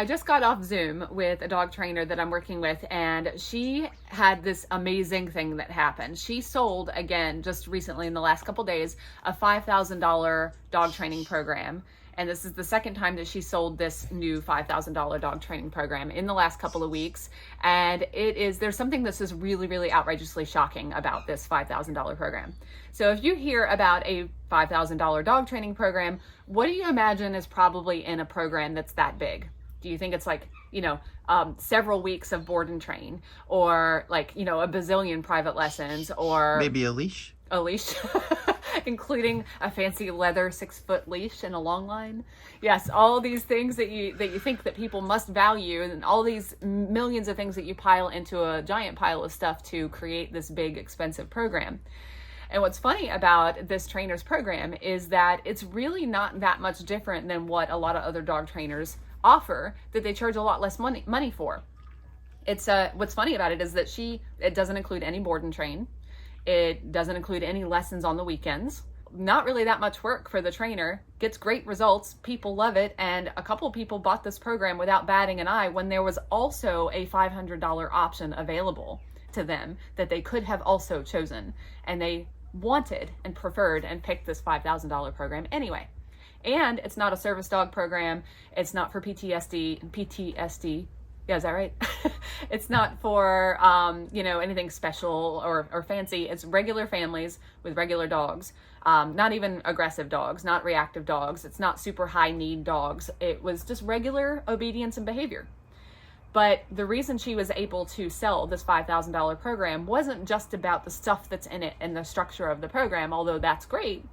I just got off Zoom with a dog trainer that I'm working with, and she had this amazing thing that happened. She sold, again, just recently in the last couple days, a $5,000 dog training program. And this is the second time that she sold this new $5,000 dog training program in the last couple of weeks. And there's something that's just really, really outrageously shocking about this $5,000 program. So if you hear about a $5,000 dog training program, what do you imagine is probably in a program that's that big? Do you think it's like, several weeks of board and train, or like, a bazillion private lessons, or maybe a leash? A leash, including a fancy leather 6-foot leash and a long line. Yes, all these things that you think that people must value, and all these millions of things that you pile into a giant pile of stuff to create this big, expensive program. And what's funny about this trainer's program is that it's really not that much different than what a lot of other dog trainers offer, that they charge a lot less money for. It's what's funny about it is that it doesn't include any board and train. It doesn't include any lessons on the weekends. Not really that much work for the trainer. Gets great results. People love it. And a couple of people bought this program without batting an eye, when there was also a $500 option available to them that they could have also chosen. And they wanted and preferred and picked this $5,000 program anyway. And it's not a service dog program. It's not for PTSD. Yeah, is that right? It's not for, anything special or fancy. It's regular families with regular dogs. Not even aggressive dogs, not reactive dogs. It's not super high need dogs. It was just regular obedience and behavior. But the reason she was able to sell this $5,000 program wasn't just about the stuff that's in it and the structure of the program, although that's great,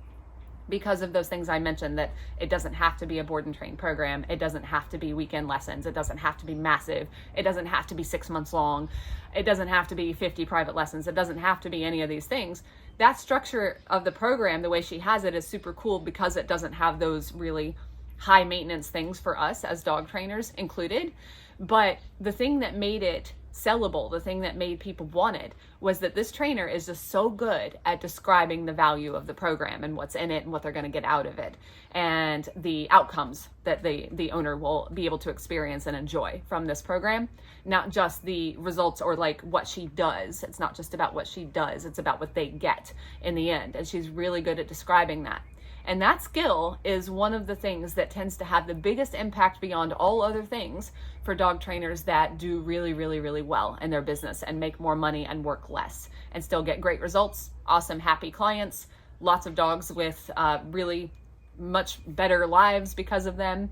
because of those things I mentioned, that it doesn't have to be a board and train program. It doesn't have to be weekend lessons. It doesn't have to be massive. It doesn't have to be 6 months long. It doesn't have to be 50 private lessons. It doesn't have to be any of these things. That structure of the program, the way she has it, is super cool because it doesn't have those really high maintenance things for us as dog trainers included. But the thing that made it sellable, the thing that made people want it, was that this trainer is just so good at describing the value of the program and what's in it and what they're going to get out of it, and the outcomes that the owner will be able to experience and enjoy from this program. Not just the results or like what she does. It's not just about what she does. It's about what they get in the end. And she's really good at describing that. And that skill is one of the things that tends to have the biggest impact beyond all other things for dog trainers that do really, really, really well in their business and make more money and work less and still get great results, awesome, happy clients, lots of dogs with really much better lives because of them,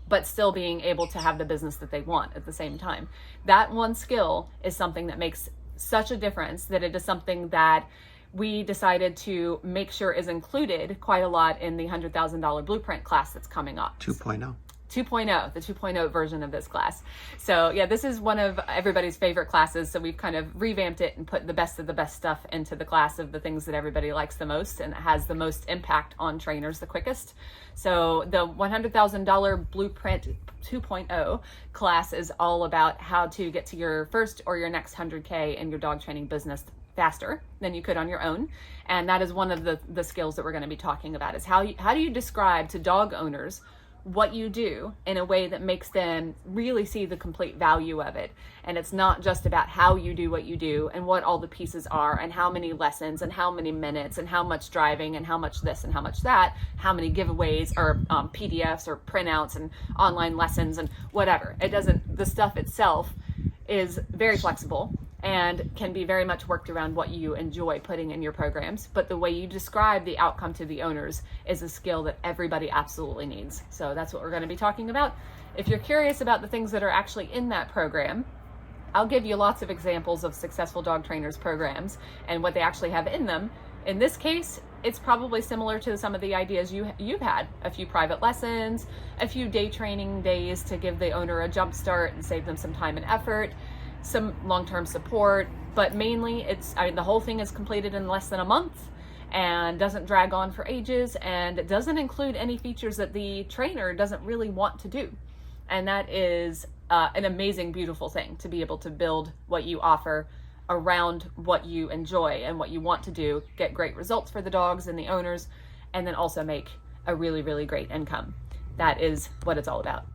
but still being able to have the business that they want at the same time. That one skill is something that makes such a difference, that it is something that we decided to make sure is included quite a lot in the $100,000 blueprint class that's coming up. 2.0. The 2.0 version of this class. So yeah, this is one of everybody's favorite classes. So we've kind of revamped it and put the best of the best stuff into the class of the things that everybody likes the most and has the most impact on trainers the quickest. So the $100,000 blueprint 2.0 class is all about how to get to your first or your next 100K in your dog training business faster than you could on your own. And that is one of the skills that we're going to be talking about, is how do you describe to dog owners what you do in a way that makes them really see the complete value of it. And it's not just about how you do what you do and what all the pieces are and how many lessons and how many minutes and how much driving and how much this and how much that, how many giveaways or PDFs or printouts and online lessons and whatever. The stuff itself is very flexible and can be very much worked around what you enjoy putting in your programs. But the way you describe the outcome to the owners is a skill that everybody absolutely needs. So that's what we're going to be talking about. If you're curious about the things that are actually in that program, I'll give you lots of examples of successful dog trainers programs and what they actually have in them. In this case, it's probably similar to some of the ideas you've had. A few private lessons, a few day training days to give the owner a jump start and save them some time and effort, some long-term support, but mainly the whole thing is completed in less than a month and doesn't drag on for ages, and it doesn't include any features that the trainer doesn't really want to do. And that is an amazing, beautiful thing, to be able to build what you offer around what you enjoy and what you want to do, get great results for the dogs and the owners, and then also make a really, really great income. That is what it's all about.